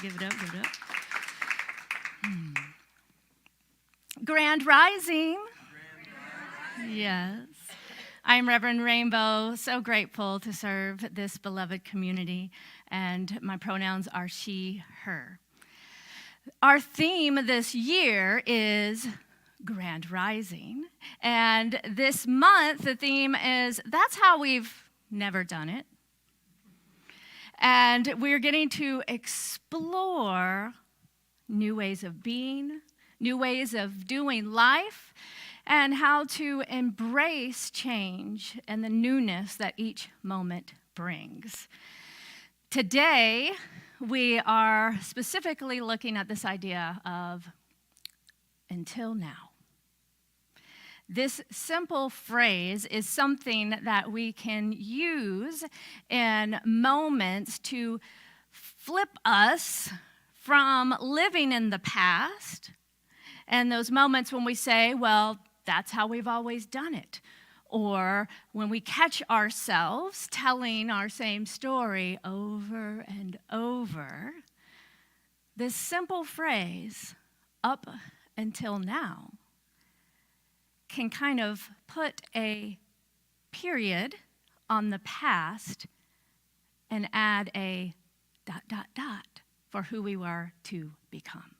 Give it up, give it up. Grand Rising. Yes. I'm Reverend Rainbow, so grateful to serve this beloved community, and my pronouns are she, her. Our theme this year is Grand Rising, and this month the theme is That's How We've Never Done It. And we're getting to explore new ways of being, new ways of doing life, and how to embrace change and the newness that each moment brings. Today, we are specifically looking at this idea of until now. This simple phrase is something that we can use in moments to flip us from living in the past and those moments when we say, well, that's how we've always done it. Or when we catch ourselves telling our same story over and over, this simple phrase, up until now, can kind of put a period on the past and add a ... for who we were to become.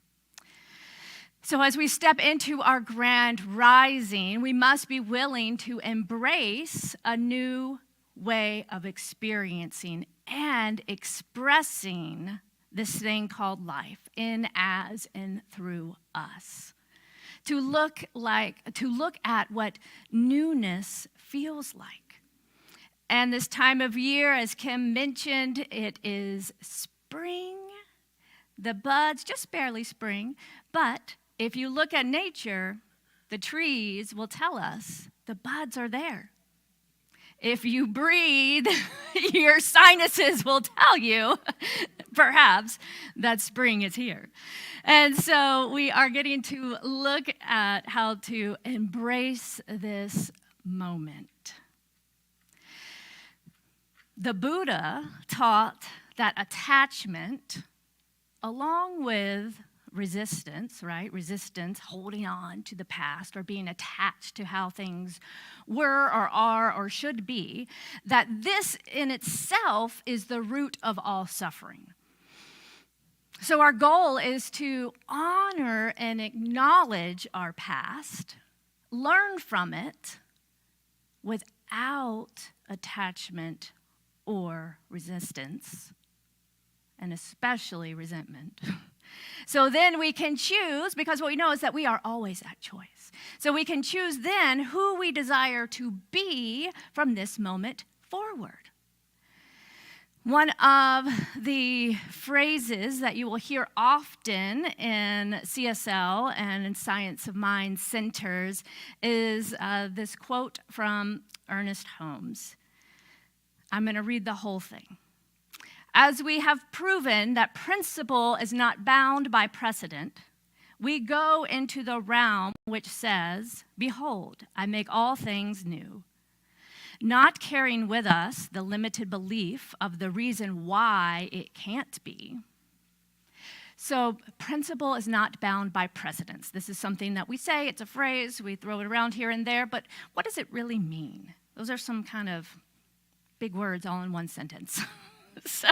So as we step into our grand rising, we must be willing to embrace a new way of experiencing and expressing this thing called life in, as, and through us. To look at what newness feels like. And this time of year, as Kim mentioned, it is spring. The buds, just barely spring, but if you look at nature, the trees will tell us the buds are there. If you breathe, your sinuses will tell you, perhaps, that spring is here. And so we are getting to look at how to embrace this moment. The Buddha taught that attachment, along with resistance, right? Resistance, holding on to the past or being attached to how things were or are or should be, that this in itself is the root of all suffering. So our goal is to honor and acknowledge our past, learn from it without attachment or resistance, and especially resentment. So then we can choose, because what we know is that we are always at choice. So we can choose then who we desire to be from this moment forward. One of the phrases that you will hear often in CSL and in Science of Mind centers is this quote from Ernest Holmes. I'm going to read the whole thing. As we have proven that principle is not bound by precedent, we go into the realm which says, behold, I make all things new, not carrying with us the limited belief of the reason why it can't be. So principle is not bound by precedents. This is something that we say, it's a phrase, we throw it around here and there, but what does it really mean? Those are some kind of big words all in one sentence. So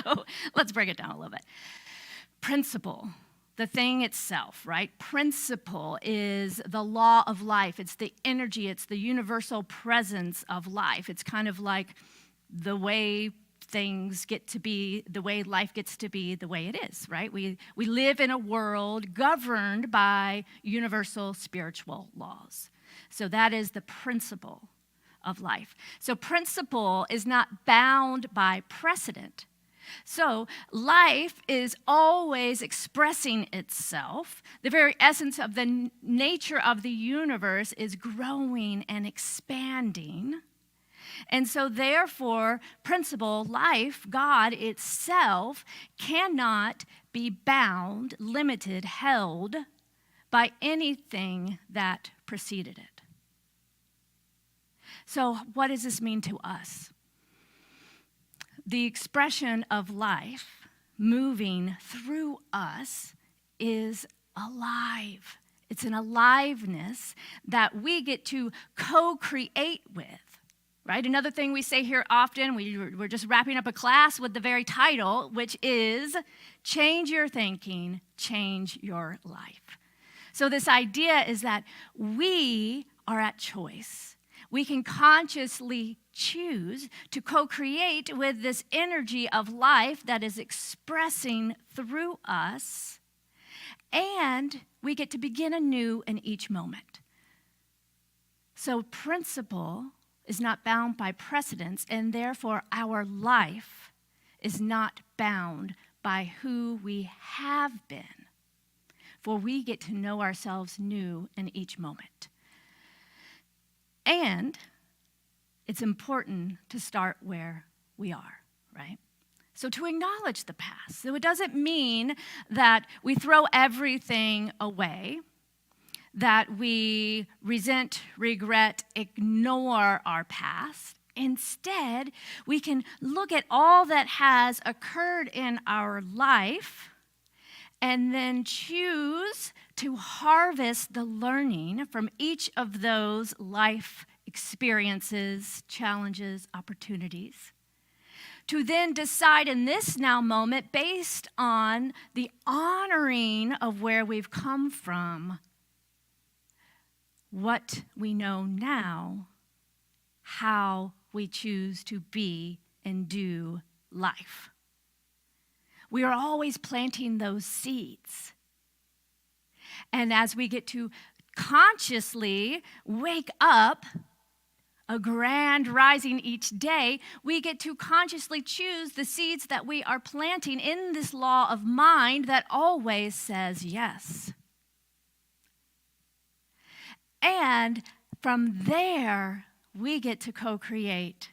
let's break it down a little bit. Principle, the thing itself, right? Principle is the law of life. It's the energy. It's the universal presence of life. It's kind of like the way things get to be, the way life gets to be the way it is, right? We live in a world governed by universal spiritual laws. So that is the principle of life. So principle is not bound by precedent. So life is always expressing itself. The very essence of the nature of the universe is growing and expanding. And so therefore, principle, life, God itself cannot be bound, limited, held by anything that preceded it. So what does this mean to us? The expression of life moving through us is alive. It's an aliveness that we get to co-create with, right? Another thing we say here often, we're just wrapping up a class with the very title, which is Change Your Thinking, Change Your Life. So this idea is that we are at choice. We can consciously choose to co-create with this energy of life that is expressing through us, and we get to begin anew in each moment. So principle is not bound by precedence, and therefore our life is not bound by who we have been, for we get to know ourselves new in each moment. And it's important to start where we are, right? So to acknowledge the past. So it doesn't mean that we throw everything away, that we resent, regret, ignore our past. Instead, we can look at all that has occurred in our life and then choose to harvest the learning from each of those life experiences, challenges, opportunities, to then decide in this now moment, based on the honoring of where we've come from, what we know now, how we choose to be and do life. We are always planting those seeds. And as we get to consciously wake up, a grand rising each day, we get to consciously choose the seeds that we are planting in this law of mind that always says yes. And from there, we get to co-create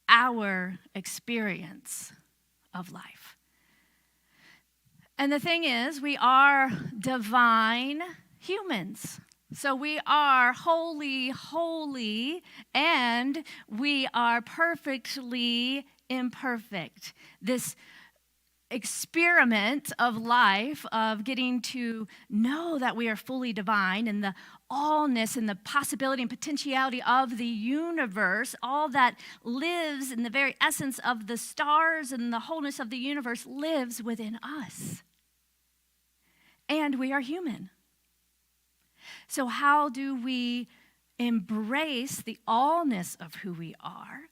our experience of life. And the thing is, we are divine humans. So we are holy, and we are perfectly imperfect. This experiment of life, of getting to know that we are fully divine and the allness and the possibility and potentiality of the universe, all that lives in the very essence of the stars and the wholeness of the universe lives within us. And we are human. So how do we embrace the allness of who we are,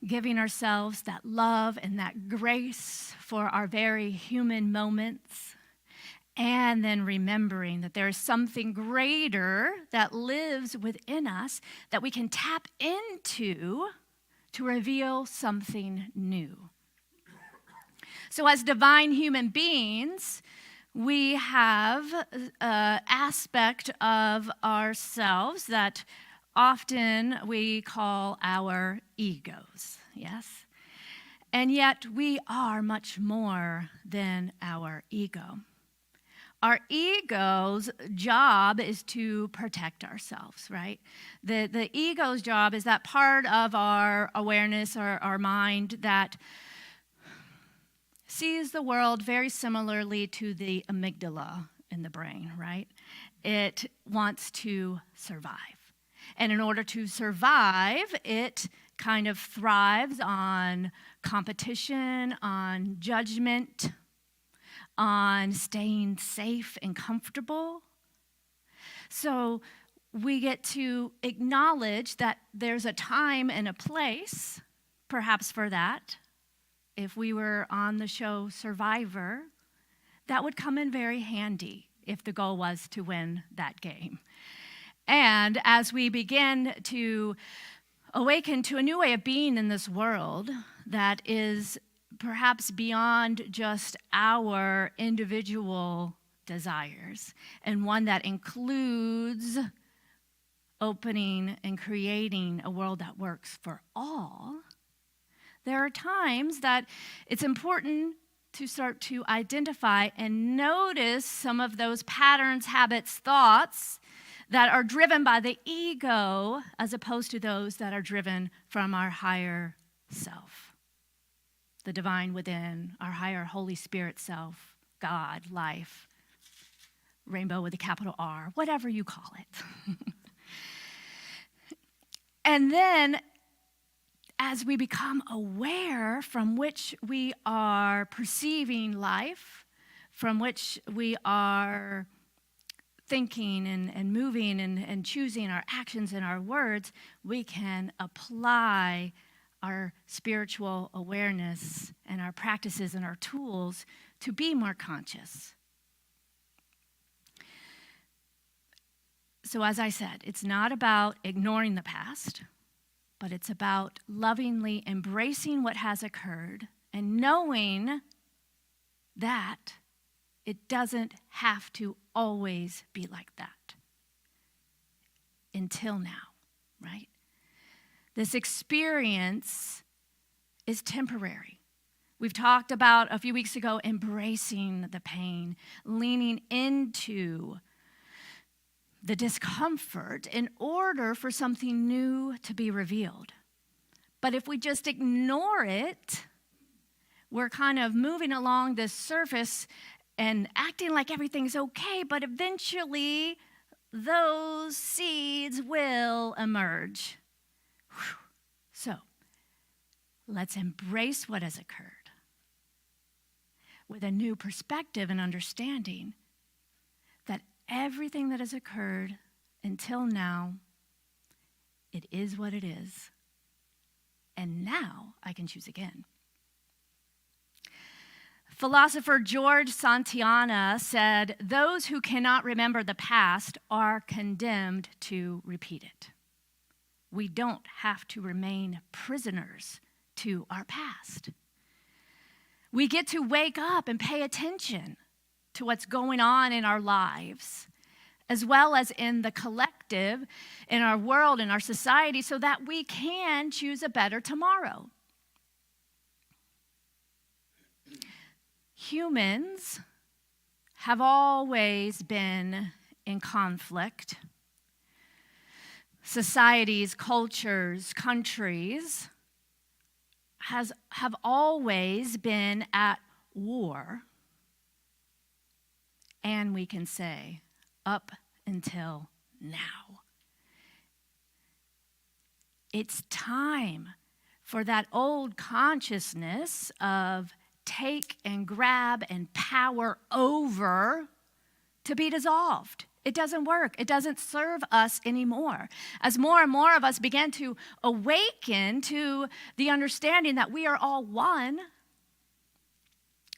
giving ourselves that love and that grace for our very human moments, and then remembering that there is something greater that lives within us that we can tap into to reveal something new. So as divine human beings, we have an aspect of ourselves that often we call our egos, yes? And yet we are much more than our ego. Our ego's job is to protect ourselves, right? The ego's job is that part of our awareness or our mind that sees the world very similarly to the amygdala in the brain, right? It wants to survive. And in order to survive, it kind of thrives on competition, on judgment, on staying safe and comfortable. So we get to acknowledge that there's a time and a place, perhaps for that. If we were on the show Survivor, that would come in very handy if the goal was to win that game. And as we begin to awaken to a new way of being in this world that is perhaps beyond just our individual desires, and one that includes opening and creating a world that works for all, there are times that it's important to start to identify and notice some of those patterns, habits, thoughts that are driven by the ego as opposed to those that are driven from our higher self. the divine within, our higher Holy Spirit self, God, life, rainbow with a capital R, whatever you call it. And then as we become aware from which we are perceiving life, from which we are thinking and moving and choosing our actions and our words, we can apply our spiritual awareness and our practices and our tools to be more conscious. So as I said, it's not about ignoring the past, but it's about lovingly embracing what has occurred and knowing that it doesn't have to always be like that. Until now, right? This experience is temporary. We've talked about a few weeks ago embracing the pain, leaning into the discomfort in order for something new to be revealed. But if we just ignore it, we're kind of moving along this surface and acting like everything's okay, but eventually those seeds will emerge. Whew. So let's embrace what has occurred with a new perspective and understanding that everything that has occurred until now, it is what it is. And now I can choose again. Philosopher George Santayana said, "Those who cannot remember the past are condemned to repeat it." We don't have to remain prisoners to our past. We get to wake up and pay attention to what's going on in our lives, as well as in the collective, in our world, in our society, so that we can choose a better tomorrow. Humans have always been in conflict. Societies, cultures, countries have always been at war. And we can say, up until now. It's time for that old consciousness of take and grab and power over to be dissolved. It doesn't work. It doesn't serve us anymore. As more and more of us begin to awaken to the understanding that we are all one,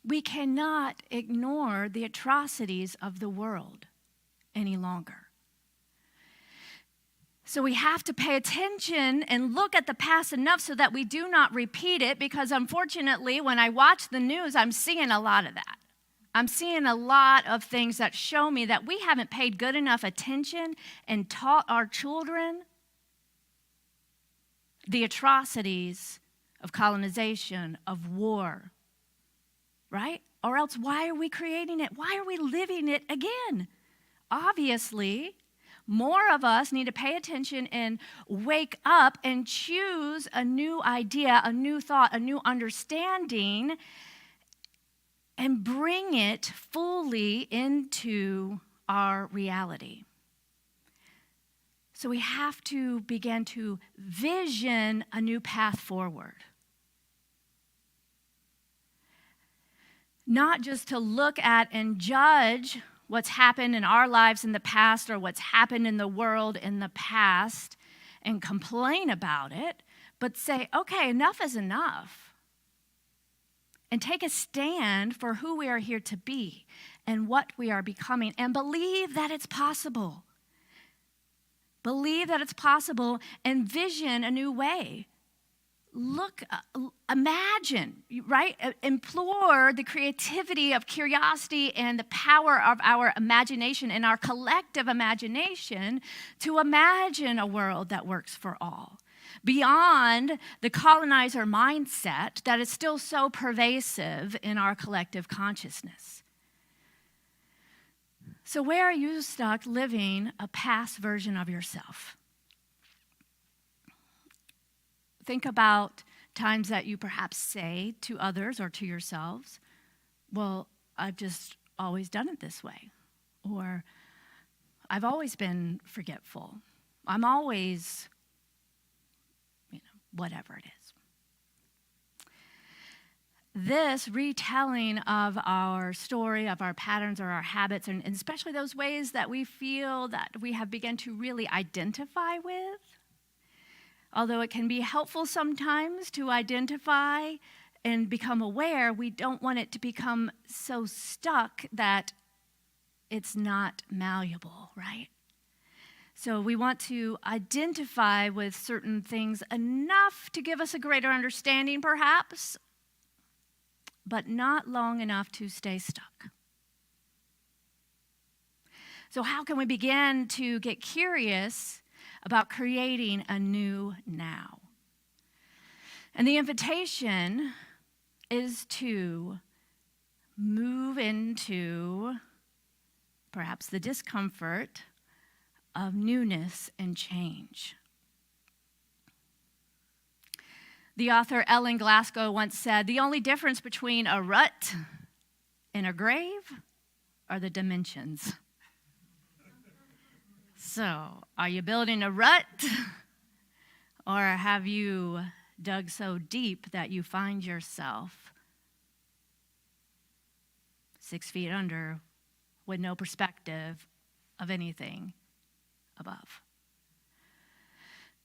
we cannot ignore the atrocities of the world any longer. So we have to pay attention and look at the past enough so that we do not repeat it, because unfortunately, when I watch the news, I'm seeing a lot of that. I'm seeing a lot of things that show me that we haven't paid good enough attention and taught our children the atrocities of colonization, of war, right? Or else, why are we creating it? Why are we living it again? Obviously, more of us need to pay attention and wake up and choose a new idea, a new thought, a new understanding, and bring it fully into our reality. So we have to begin to vision a new path forward. Not just to look at and judge what's happened in our lives in the past or what's happened in the world in the past and complain about it, but say, okay, enough is enough. And take a stand for who we are here to be and what we are becoming, and believe that it's possible. Believe that it's possible and vision a new way. Look, imagine, right? Implore the creativity of curiosity and the power of our imagination and our collective imagination to imagine a world that works for all, beyond the colonizer mindset that is still so pervasive in our collective consciousness. So where are you stuck living a past version of yourself? Think about times that you perhaps say to others or to yourselves, well, I've just always done it this way. Or I've always been forgetful. I'm always, whatever it is. This retelling of our story, of our patterns or our habits, and especially those ways that we feel that we have begun to really identify with, although it can be helpful sometimes to identify and become aware, we don't want it to become so stuck that it's not malleable, right? So we want to identify with certain things enough to give us a greater understanding, perhaps, but not long enough to stay stuck. So how can we begin to get curious about creating a new now? And the invitation is to move into perhaps the discomfort of newness and change. The author Ellen Glasgow once said, "The only difference between a rut and a grave are the dimensions." So, are you building a rut? Or have you dug so deep that you find yourself 6 feet under with no perspective of anything above?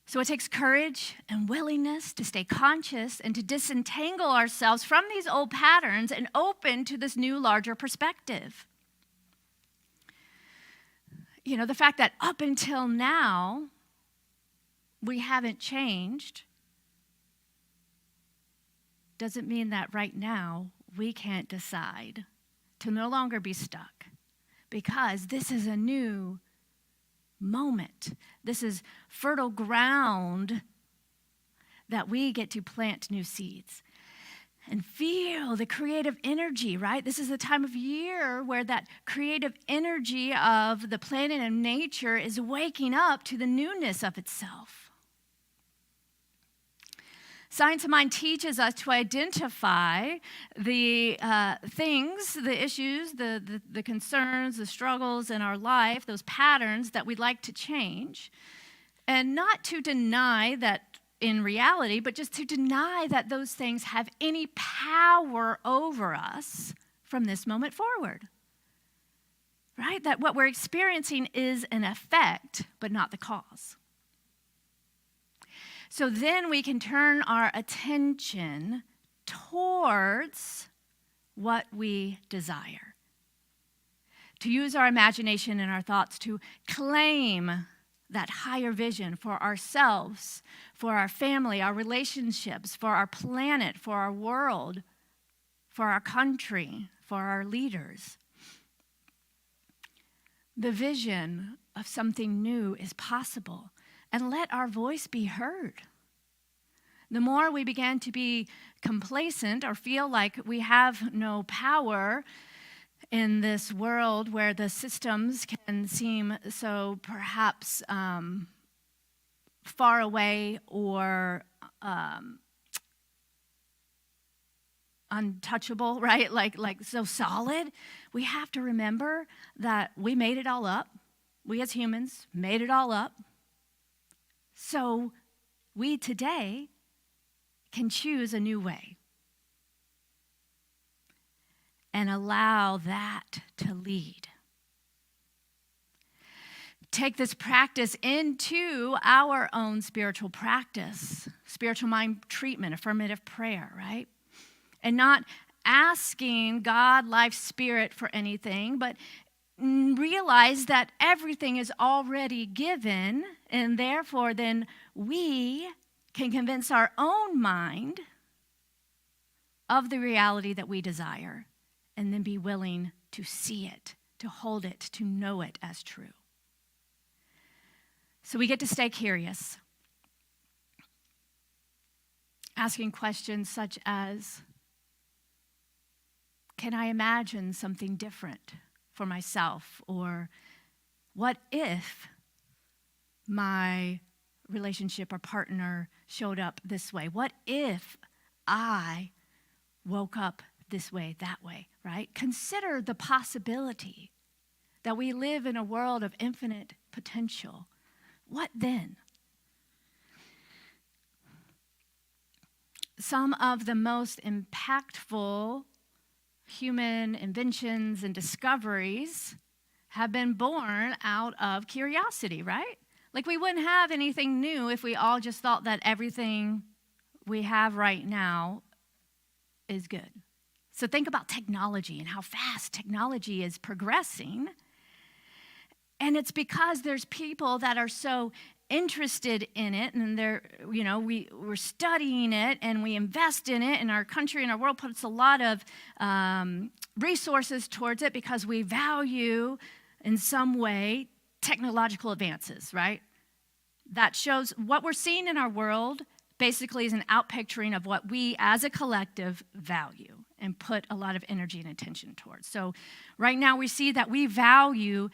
So it takes courage and willingness to stay conscious and to disentangle ourselves from these old patterns and open to this new, larger perspective. The fact that up until now, we haven't changed doesn't mean that right now we can't decide to no longer be stuck, because this is a new moment. This is fertile ground that we get to plant new seeds and feel the creative energy, right? This is the time of year where that creative energy of the planet and nature is waking up to the newness of itself. Science of Mind teaches us to identify the things, the issues, the concerns, the struggles in our life, those patterns that we'd like to change, and not to deny that in reality, but just to deny that those things have any power over us from this moment forward. Right? That what we're experiencing is an effect, but not the cause. So then we can turn our attention towards what we desire. To use our imagination and our thoughts to claim that higher vision for ourselves, for our family, our relationships, for our planet, for our world, for our country, for our leaders. The vision of something new is possible. And let our voice be heard. The more we begin to be complacent or feel like we have no power in this world where the systems can seem so perhaps far away or untouchable, right? Like so solid, we have to remember that we made it all up. We as humans made it all up. So we today can choose a new way and allow that to lead. Take this practice into our own spiritual practice, spiritual mind treatment, affirmative prayer, right? And not asking God, life, spirit for anything, but realize that everything is already given, and therefore then we can convince our own mind of the reality that we desire, and then be willing to see it, to hold it, to know it as true. So we get to stay curious, asking questions such as, can I imagine something different for myself? Or what if my relationship or partner showed up this way? What if I woke up this way, that way, right? Consider the possibility that we live in a world of infinite potential. What then? Some of the most impactful human inventions and discoveries have been born out of curiosity, right? Like we wouldn't have anything new if we all just thought that everything we have right now is good. So think about technology and how fast technology is progressing. And it's because there's people that are so interested in it, and we're studying it, and we invest in it, and our country and our world puts a lot of resources towards it because we value, in some way, technological advances, right? That shows what we're seeing in our world basically is an outpicturing of what we as a collective value and put a lot of energy and attention towards. So right now we see that we value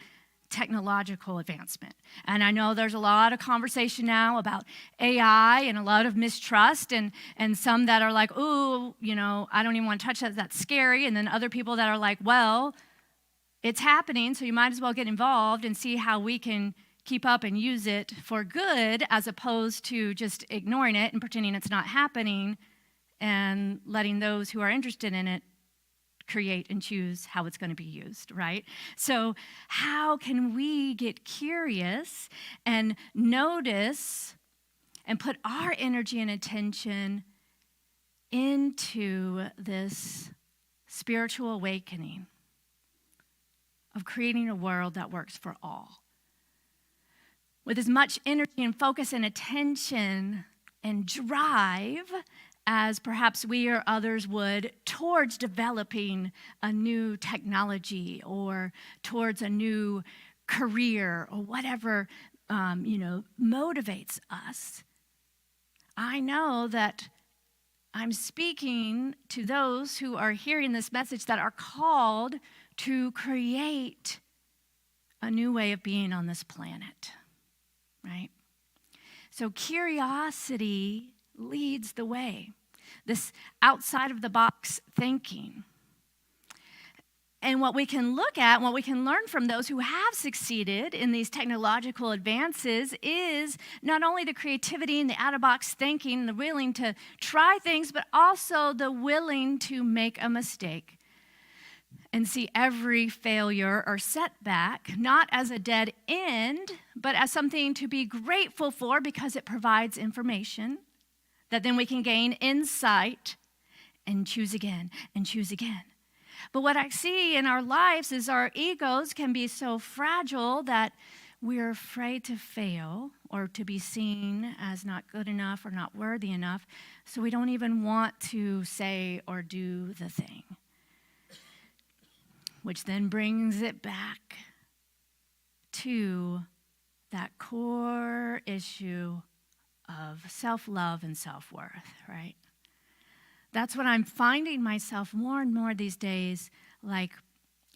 technological advancement. And I know there's a lot of conversation now about AI and a lot of mistrust and some that are like, ooh, I don't even want to touch that, that's scary. And then other people that are like, well, it's happening, so you might as well get involved and see how we can keep up and use it for good as opposed to just ignoring it and pretending it's not happening and letting those who are interested in it create and choose how it's going to be used, right? So how can we get curious and notice and put our energy and attention into this spiritual awakening of creating a world that works for all? With as much energy and focus and attention and drive as perhaps we or others would towards developing a new technology or towards a new career or whatever, motivates us. I know that I'm speaking to those who are hearing this message that are called to create a new way of being on this planet, right? So curiosity leads the way, this outside of the box thinking. And what we can look at, what we can learn from those who have succeeded in these technological advances is not only the creativity and the out-of-box thinking, the willing to try things, but also the willing to make a mistake and see every failure or setback not as a dead end, but as something to be grateful for because it provides information that then we can gain insight and choose again and choose again. But what I see in our lives is our egos can be so fragile that we're afraid to fail or to be seen as not good enough or not worthy enough, so we don't even want to say or do the thing. Which then brings it back to that core issue of self-love and self-worth, right? That's what I'm finding myself more and more these days, like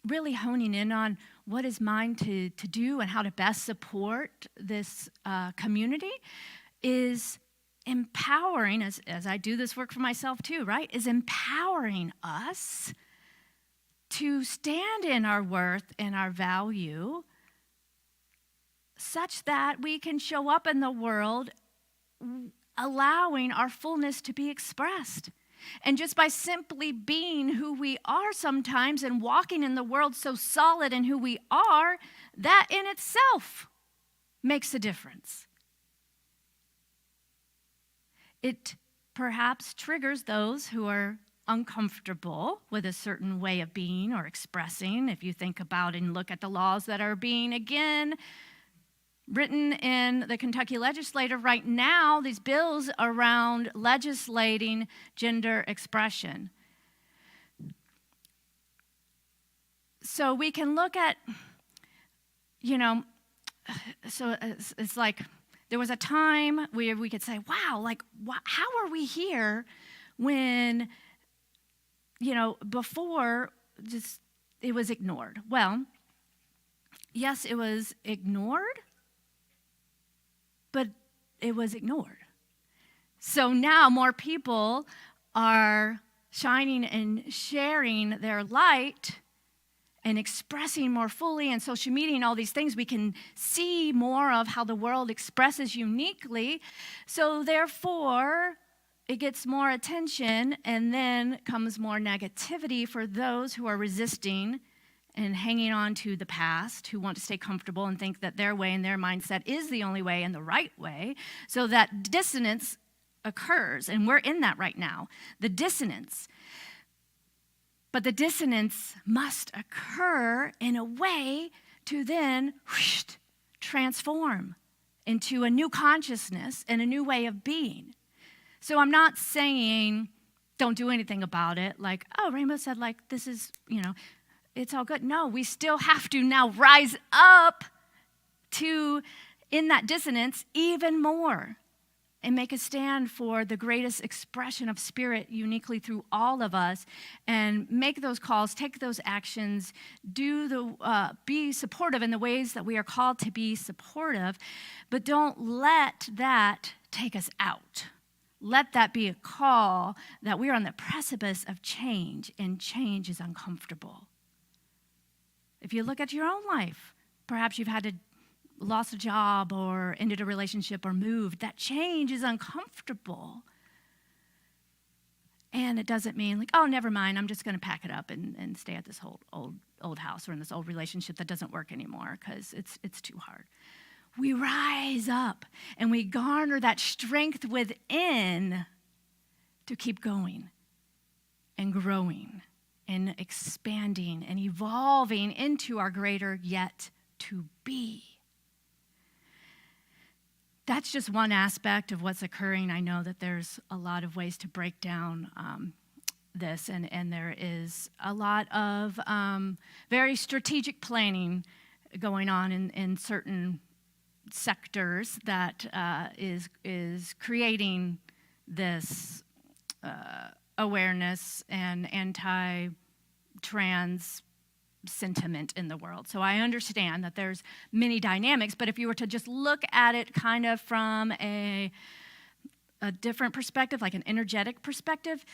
really honing in on what is mine to do and how to best support this community is empowering, as I do this work for myself too, right? Is empowering us to stand in our worth and our value such that we can show up in the world allowing our fullness to be expressed. And just by simply being who we are sometimes and walking in the world so solid in who we are, that in itself makes a difference. It perhaps triggers those who are uncomfortable with a certain way of being or expressing. If you think about and look at the laws that are being, again, written in the Kentucky legislature right now, these bills around legislating gender expression. So we can look at, so it's like there was a time where we could say, wow, like, how are we here when before just it was ignored? Well, yes, it was ignored, but it was ignored. So now more people are shining and sharing their light and expressing more fully in social media and all these things. We can see more of how the world expresses uniquely. So therefore, it gets more attention, and then comes more negativity for those who are resisting and hanging on to the past, who want to stay comfortable and think that their way and their mindset is the only way and the right way. So that dissonance occurs, and we're in that right now, the dissonance. But the dissonance must occur in a way to then transform into a new consciousness and a new way of being. So I'm not saying don't do anything about it, like, oh, Rainbow said, like, this is, it's all good. No, we still have to now rise up to, in that dissonance, even more, and make a stand for the greatest expression of spirit uniquely through all of us, and make those calls, take those actions, be supportive in the ways that we are called to be supportive, but don't let that take us out. Let that be a call that we are on the precipice of change, and change is uncomfortable. If you look at your own life, perhaps you've had to lost a job or ended a relationship or moved. That change is uncomfortable. And it doesn't mean like, oh, never mind, I'm just going to pack it up and stay at this old house or in this old relationship that doesn't work anymore because it's too hard. We rise up and we garner that strength within to keep going and growing and expanding and evolving into our greater yet to be. That's just one aspect of what's occurring. I know that there's a lot of ways to break down this, and there is a lot of very strategic planning going on in certain sectors that is creating this awareness and anti-trans sentiment in the world. So I understand that there's many dynamics, but if you were to just look at it kind of from a different perspective, like an energetic perspective,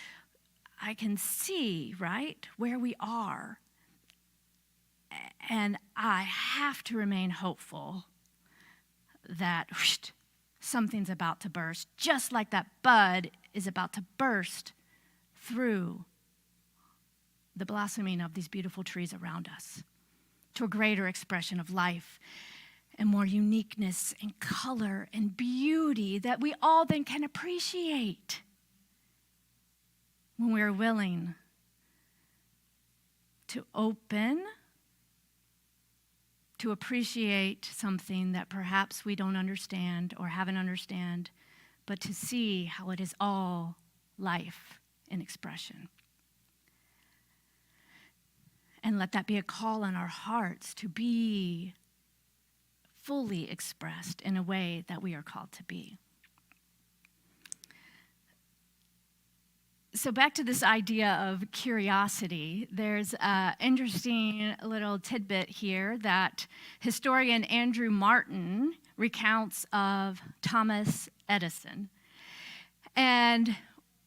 I can see, right, where we are. And I have to remain hopeful that something's about to burst, just like that bud is about to burst through the blossoming of these beautiful trees around us to a greater expression of life and more uniqueness and color and beauty that we all then can appreciate when we're willing to open to appreciate something that perhaps we don't understand or haven't understand, but to see how it is all life in expression. And let that be a call on our hearts to be fully expressed in a way that we are called to be. So back to this idea of curiosity, there's an interesting little tidbit here that historian Andrew Martin recounts of Thomas Edison. And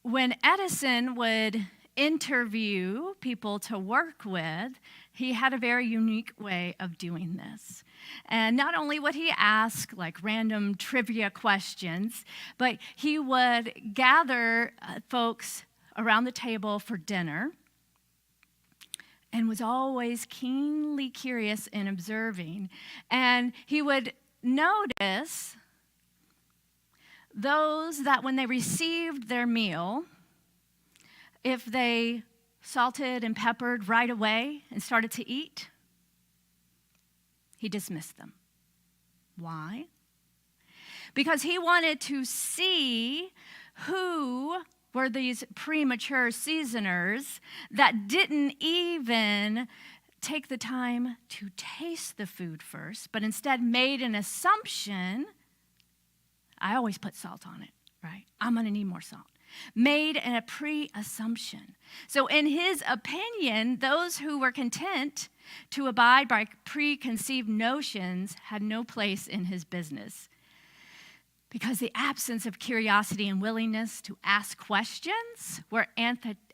when Edison would interview people to work with, he had a very unique way of doing this. And not only would he ask like random trivia questions, but he would gather folks around the table for dinner and was always keenly curious and observing. And he would notice those that when they received their meal, if they salted and peppered right away and started to eat, he dismissed them. Why? Because he wanted to see who were these premature seasoners that didn't even take the time to taste the food first, but instead made an assumption. I always put salt on it, right? I'm going to need more salt. Made a pre-assumption. So in his opinion, those who were content to abide by preconceived notions had no place in his business. Because the absence of curiosity and willingness to ask questions were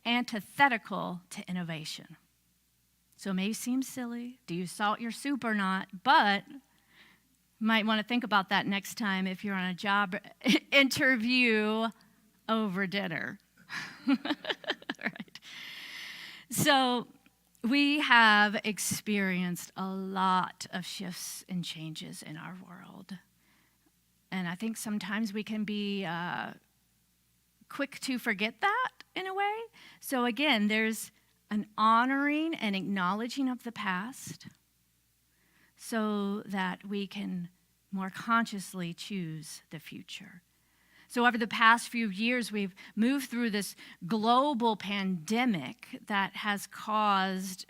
antithetical to innovation. So it may seem silly, do you salt your soup or not? But you might want to think about that next time if you're on a job interview over dinner. Right. So we have experienced a lot of shifts and changes in our world. And I think sometimes we can be quick to forget that in a way. So again, there's an honoring and acknowledging of the past so that we can more consciously choose the future. So over the past few years, we've moved through this global pandemic that has caused,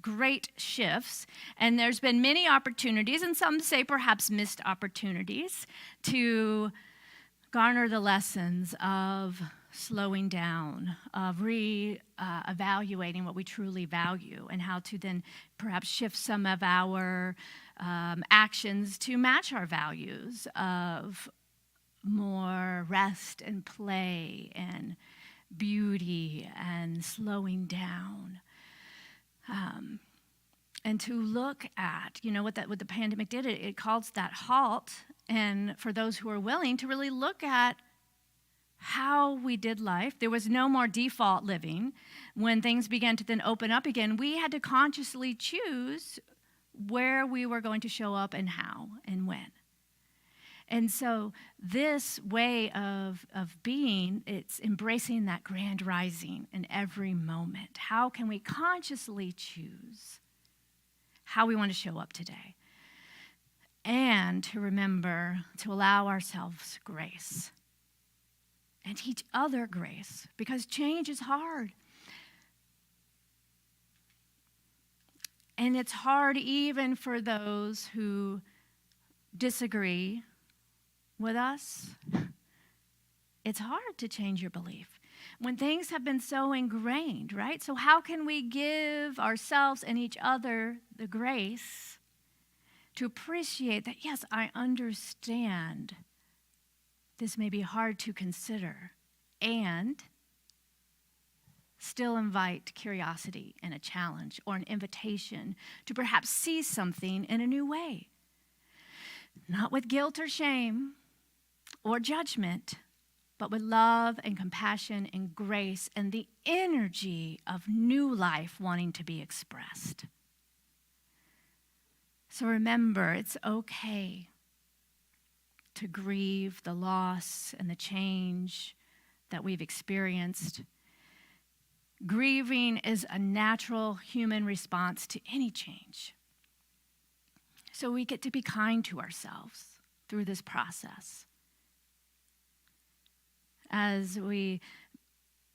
great shifts. And there's been many opportunities, and some say perhaps missed opportunities, to garner the lessons of slowing down, of evaluating what we truly value, and how to then perhaps shift some of our actions to match our values of more rest and play and beauty and slowing down. And to look at, what the pandemic did, it calls that halt, and for those who are willing to really look at how we did life. There was no more default living. When things began to then open up again, we had to consciously choose where we were going to show up and how and when. And so this way of being, it's embracing that grand rising in every moment. How can we consciously choose how we want to show up today? And to remember to allow ourselves grace and each other grace, because change is hard. And it's hard even for those who disagree with us. It's hard to change your belief when things have been so ingrained, right? So how can we give ourselves and each other the grace to appreciate that, yes, I understand this may be hard to consider, and still invite curiosity and a challenge or an invitation to perhaps see something in a new way. Not with guilt or shame or judgment, but with love and compassion and grace and the energy of new life wanting to be expressed. So remember, it's okay to grieve the loss and the change that we've experienced. Grieving is a natural human response to any change. So we get to be kind to ourselves through this process. As we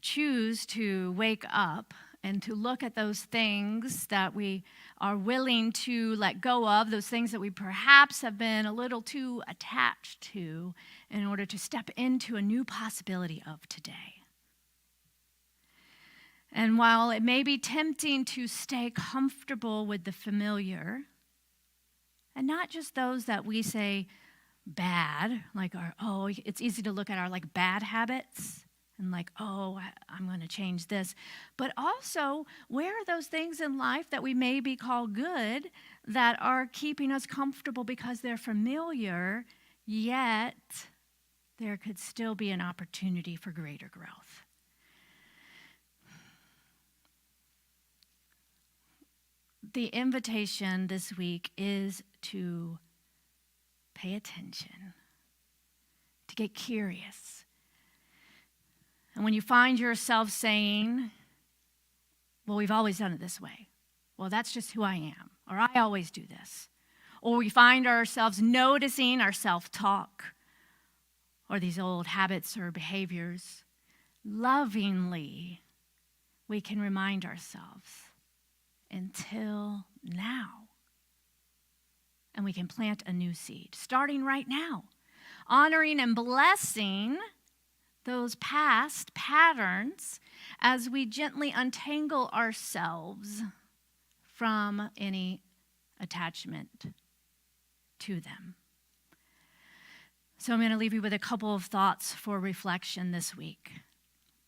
choose to wake up and to look at those things that we are willing to let go of, those things that we perhaps have been a little too attached to in order to step into a new possibility of today. And while it may be tempting to stay comfortable with the familiar, and not just those that we say bad, like it's easy to look at our bad habits and I'm going to change this. But also, where are those things in life that we maybe call good that are keeping us comfortable because they're familiar, yet there could still be an opportunity for greater growth? The invitation this week is to pay attention, to get curious. And when you find yourself saying, well, we've always done it this way. Well, that's just who I am. Or I always do this. Or we find ourselves noticing our self-talk or these old habits or behaviors. Lovingly, we can remind ourselves, until now. And we can plant a new seed, starting right now, honoring and blessing those past patterns as we gently untangle ourselves from any attachment to them. So I'm going to leave you with a couple of thoughts for reflection this week.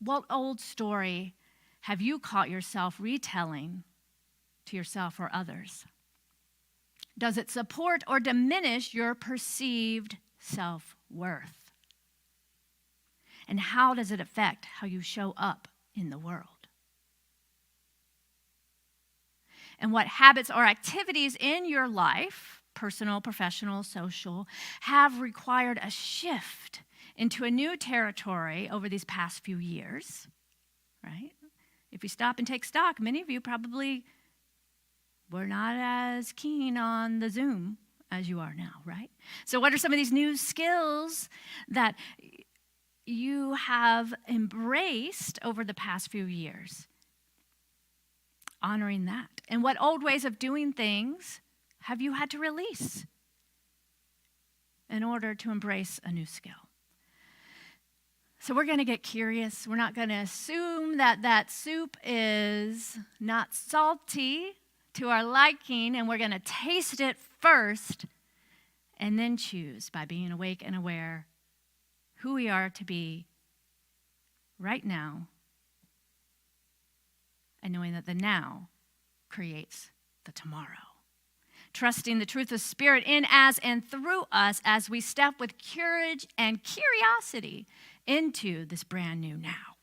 What old story have you caught yourself retelling to yourself or others? Does it support or diminish your perceived self-worth? And how does it affect how you show up in the world? And what habits or activities in your life, personal, professional, social, have required a shift into a new territory over these past few years, right? If you stop and take stock, many of you probably were not as keen on the Zoom as you are now, right? So what are some of these new skills that you have embraced over the past few years? Honoring that. And what old ways of doing things have you had to release in order to embrace a new skill? So we're going to get curious. We're not going to assume that soup is not salty to our liking, and we're going to taste it first and then choose by being awake and aware who we are to be right now, and knowing that the now creates the tomorrow. Trusting the truth of Spirit in, as, and through us as we step with courage and curiosity into this brand new now.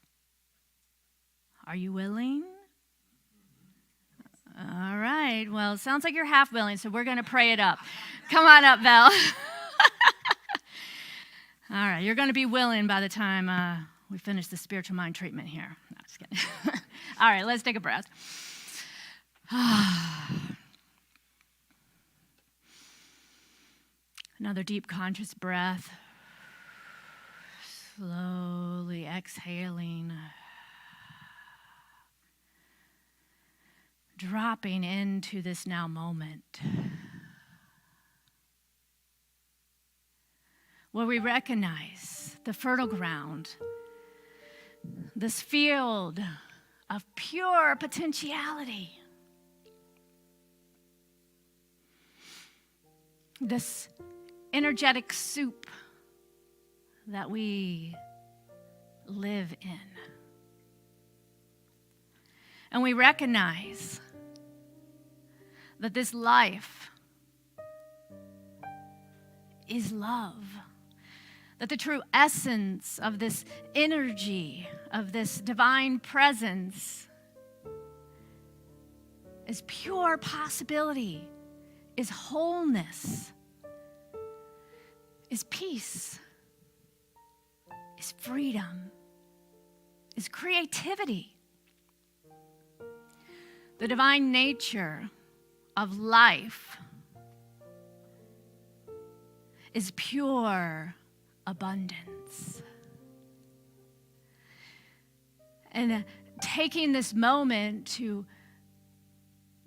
Are you willing? All right. Well, it sounds like you're half willing, so we're going to pray it up. Come on up, Val. All right. You're going to be willing by the time we finish the spiritual mind treatment here. No, just kidding. All right. Let's take a breath. Another deep conscious breath. Slowly exhaling. Dropping into this now moment, where we recognize the fertile ground, this field of pure potentiality, this energetic soup that we live in. And we recognize that this life is love. That the true essence of this energy, of this divine presence, is pure possibility, is wholeness, is peace, is freedom, is creativity. The divine nature of life is pure abundance. And taking this moment to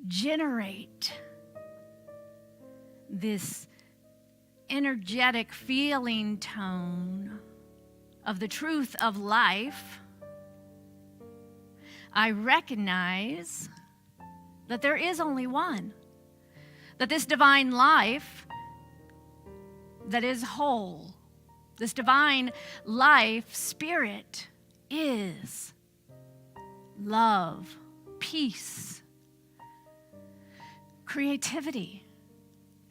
generate this energetic feeling tone of the truth of life, I recognize that there is only one. That this divine life that is whole, this divine life spirit is love, peace, creativity.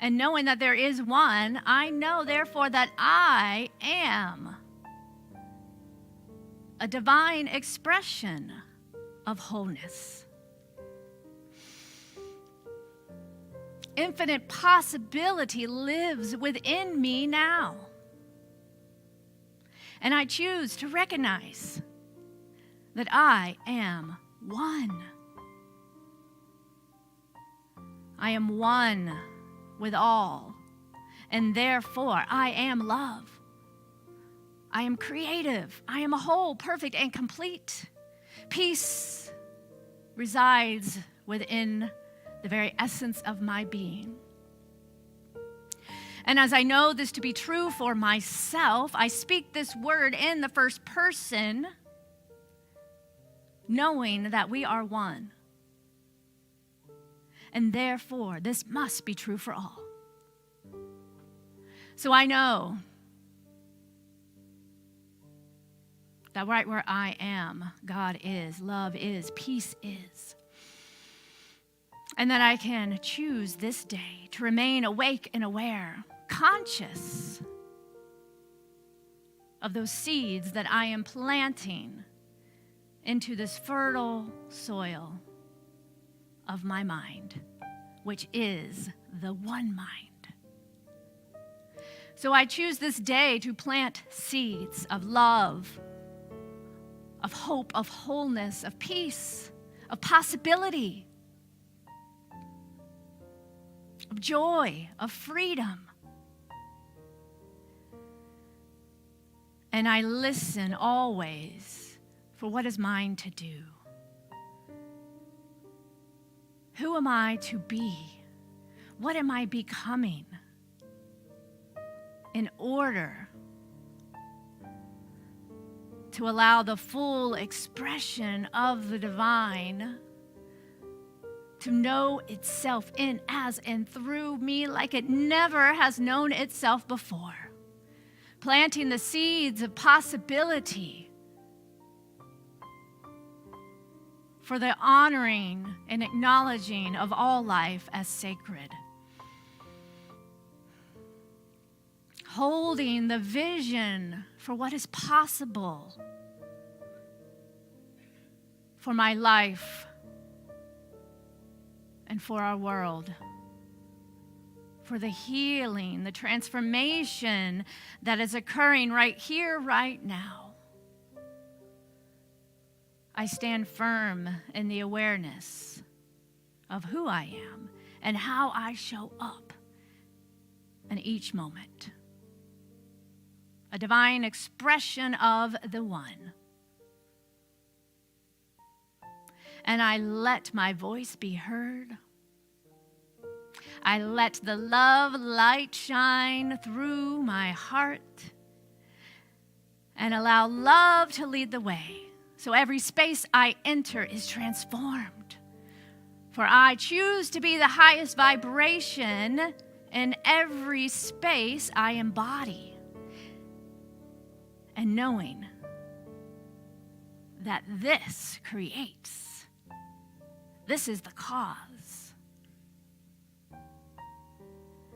And knowing that there is one, I know therefore that I am a divine expression of wholeness. Infinite possibility lives within me now. And I choose to recognize that I am one. I am one with all, and therefore I am love. I am creative. I am a whole, perfect, and complete. Peace resides within the very essence of my being. And as I know this to be true for myself, I speak this word in the first person, knowing that we are one. And therefore, this must be true for all. So I know that right where I am, God is, love is, peace is. And that I can choose this day to remain awake and aware, conscious of those seeds that I am planting into this fertile soil of my mind, which is the one mind. So I choose this day to plant seeds of love, of hope, of wholeness, of peace, of possibility, of joy, of freedom. And I listen always for what is mine to do. Who am I to be? What am I becoming in order to allow the full expression of the divine to know itself in, as, and through me like it never has known itself before? Planting the seeds of possibility for the honoring and acknowledging of all life as sacred. Holding the vision for what is possible for my life and for our world. For the healing, the transformation that is occurring right here, right now. I stand firm in the awareness of who I am and how I show up in each moment. A divine expression of the one. And I let my voice be heard. I let the love light shine through my heart and allow love to lead the way. So every space I enter is transformed. For I choose to be the highest vibration in every space I embody. And knowing that this creates, this is the cause.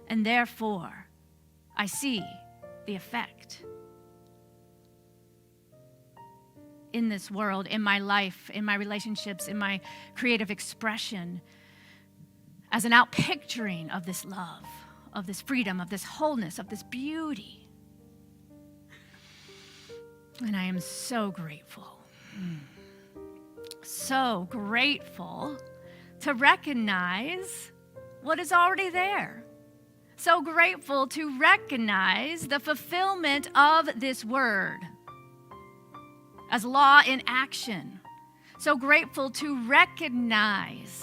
And therefore, I see the effect in this world, in my life, in my relationships, in my creative expression, as an outpicturing of this love, of this freedom, of this wholeness, of this beauty. And I am so grateful, so grateful to recognize what is already there. So grateful to recognize the fulfillment of this word as law in action. So grateful to recognize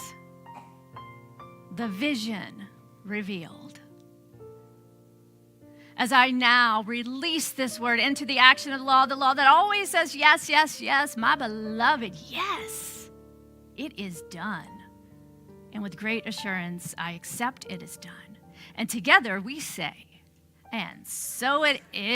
the vision revealed. As I now release this word into the action of the law that always says, yes, yes, yes, my beloved, yes, it is done. And with great assurance, I accept it is done. And together we say, and so it is.